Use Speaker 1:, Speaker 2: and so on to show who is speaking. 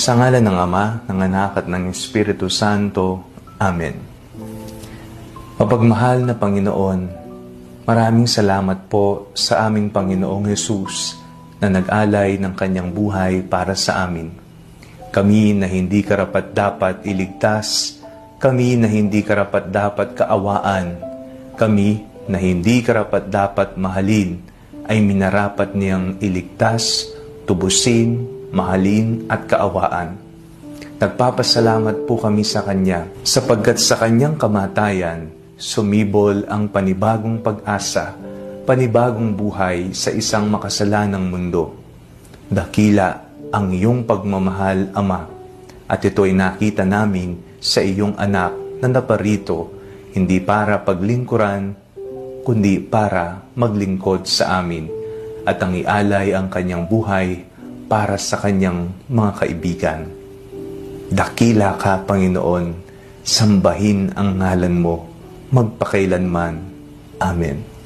Speaker 1: Sa ngalan ng Ama, ng Anak at ng Espiritu Santo. Amen. Mapagmahal na Panginoon, maraming salamat po sa aming Panginoong Hesus na nag-alay ng kanyang buhay para sa amin. Kami na hindi karapat-dapat iligtas, kami na hindi karapat-dapat kaawaan, kami na hindi karapat-dapat mahalin, ay minarapat niyang iligtas, tubusin, mahalin at kaawaan. Nagpapasalamat po kami sa Kanya sapagkat sa Kanyang kamatayan, sumibol ang panibagong pag-asa, panibagong buhay sa isang makasalanang mundo. Dakila ang iyong pagmamahal, Ama, at ito'y nakita namin sa iyong anak na naparito, hindi para paglingkuran, kundi para maglingkod sa amin, at ang ialay ang kanyang buhay para sa kanyang mga kaibigan. Dakila ka, Panginoon, sambahin ang ngalan mo, magpakailanman. Amen.